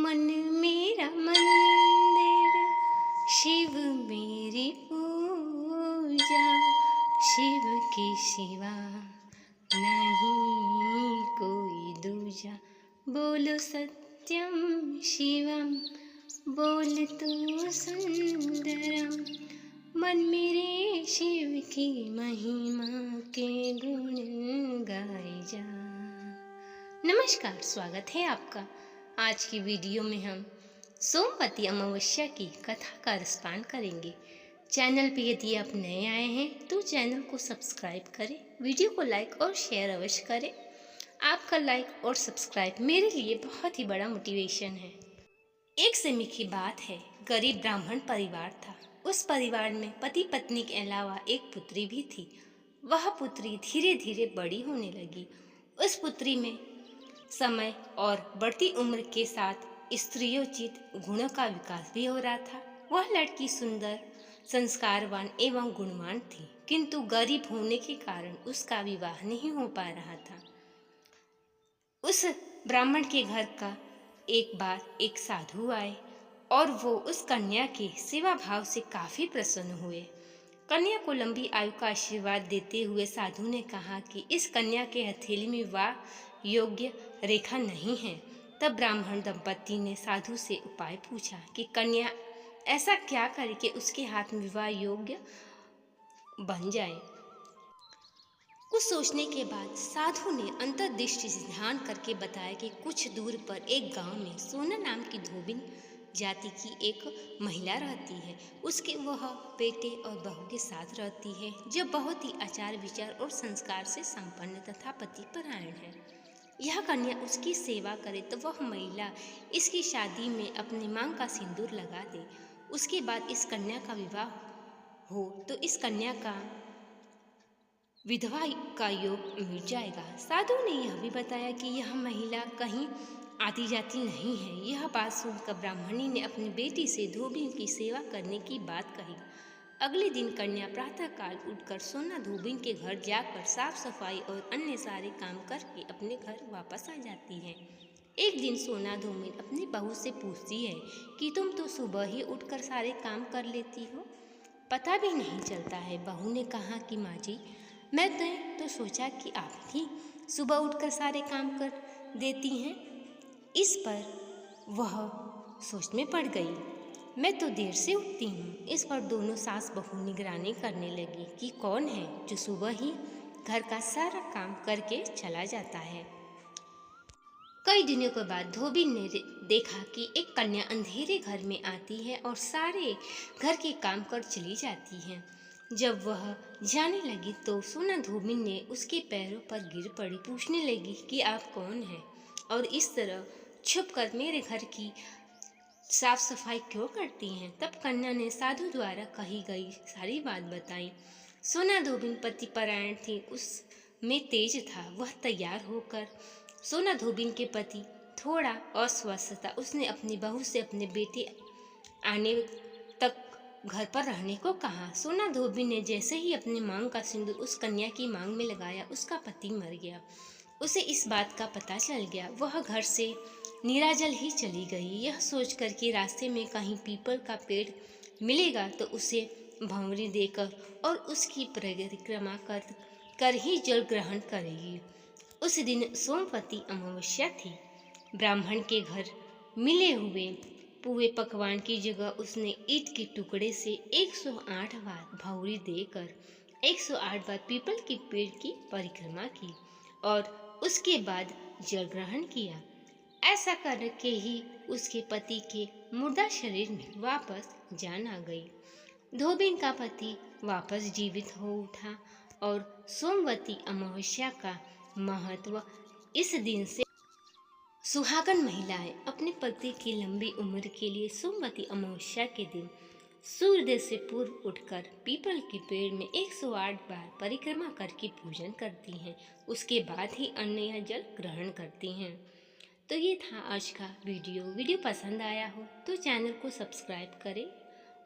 मन मेरा मंदिर, शिव मेरी पूजा, शिव के सिवा नहीं कोई दूजा। बोलो सत्यम शिवम, बोल तू सुंदरम, मन मेरे शिव की महिमा के गुण गाए जा। नमस्कार, स्वागत है आपका। आज की वीडियो में हम सोमवती अमावस्या की कथा का रसपान करेंगे। चैनल पे यदि आप नए आए हैं तो चैनल को सब्सक्राइब करें, वीडियो को लाइक और शेयर अवश्य करें। आपका लाइक और सब्सक्राइब मेरे लिए बहुत ही बड़ा मोटिवेशन है। एक समय की बात है, गरीब ब्राह्मण परिवार था। उस परिवार में पति पत्नी के अलावा एक पुत्री भी थी। वह पुत्री धीरे धीरे बड़ी होने लगी। उस पुत्री में समय और बढ़ती उम्र के साथ स्त्रियोचित गुणों का विकास भी हो रहा था। वह लड़की सुंदर, संस्कारवान एवं गुणवान थी, किंतु गरीब होने के कारण उसका विवाह नहीं हो पा रहा था। उस ब्राह्मण के घर का एक बार एक साधु आए और वो उस कन्या के सेवा भाव से काफी प्रसन्न हुए। कन्या को लंबी आयु का आशीर्वाद देते हुए साधु ने कहा कि इस कन्या के हथेली में विवाह योग्य रेखा नहीं है। तब ब्राह्मण दंपति ने साधु से उपाय पूछा कि कन्या ऐसा क्या करे कि उसके हाथ में विवाह योग्य बन जाए। कुछ सोचने के बाद साधु ने अंतर्दृष्टि से ध्यान करके बताया कि कुछ दूर पर एक गांव में सोना नाम की धोबिन जाति की एक महिला रहती है। उसके वह बेटे और बहू के साथ रहती है, जो बहुत ही आचार विचार और संस्कार से संपन्न तथा पतिपरायण है। यह कन्या उसकी सेवा करे तो वह महिला इसकी शादी में अपनी मांग का सिंदूर लगा दे। उसके बाद इस कन्या का विवाह हो तो इस कन्या का विधवा का योग मिट जाएगा। साधु ने यह भी बताया कि यह महिला कहीं आती जाती नहीं है। यह बात सुनकर ब्राह्मणी ने अपनी बेटी से धोबिन की सेवा करने की बात कही। अगले दिन कन्या प्रातःकाल उठकर सोना धोबिन के घर जाकर साफ सफाई और अन्य सारे काम करके अपने घर वापस आ जाती है। एक दिन सोना धोबिन अपनी बहू से पूछती है कि तुम तो सुबह ही उठकर सारे काम कर लेती हो, पता भी नहीं चलता है। बहू ने कहा कि माँ जी, मैं तो सोचा कि आप ही सुबह उठकर सारे काम कर देती हैं। इस पर वह सोच में पड़ गई। मैं तो देर से उठती हूँ। इस पर दोनों सास बहू निगरानी करने लगी कि कौन है जो सुबह ही घर का सारा काम करके चला जाता है। कई दिनों के बाद धोबिन ने देखा कि एक कन्या अंधेरे घर में आती है और सारे घर के काम कर चली जाती है। जब वह जाने लगी तो सोना धोबिन ने उसके पैरों पर गिर पड़ी, पूछने लगी कि आप कौन हैं और इस तरह छुपकर मेरे घर की साफ सफाई क्यों करती हैं। तब कन्या ने साधु द्वारा कही गई सारी बात बताई। सोना धोबिन पतिपरायण थी, उसमें तेज था। वह तैयार होकर सोना धोबिन के पति थोड़ा अस्वस्थ था। उसने अपनी बहू से अपने बेटे आने तक घर पर रहने को कहा। सोना धोबिन ने जैसे ही अपनी मांग का सिंदूर उस कन्या की मांग में लगाया, उसका पति मर गया। उसे इस बात का पता चल गया। वह घर से निराजल ही चली गई। यह सोचकर कि रास्ते में कहीं पीपल का पेड़ मिलेगा तो उसे भंवरी देकर और उसकी परिक्रमा कर ही जल ग्रहण करेगी। उस दिन सोमवती अमावस्या थी। ब्राह्मण के घर मिले हुए पूरे पकवान की जगह उसने ईंट के टुकड़े से 108 बार भंवरी देकर 108 बार पीपल के पेड़ की परिक्रमा की और उसके बाद जल ग्रहण किया। ऐसा करके ही उसके पति के मुर्दा शरीर में वापस जान आ गई। धोबिन का पति वापस जीवित हो उठा और सोमवती अमावस्या का महत्व इस दिन से सुहागन महिलाएं अपने पति की लंबी उम्र के लिए सोमवती अमावस्या के दिन सूर्योदय से पूर्व उठकर पीपल के पेड़ में 108 बार परिक्रमा करके पूजन करती हैं। उसके बाद ही अन्न या जल ग्रहण करती हैं। तो ये था आज का वीडियो पसंद आया हो तो चैनल को सब्सक्राइब करें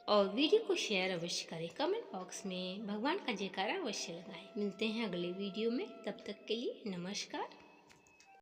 और वीडियो को शेयर अवश्य करें। कमेंट बॉक्स में भगवान का जयकारा अवश्य लगाएं। मिलते हैं अगले वीडियो में, तब तक के लिए नमस्कार।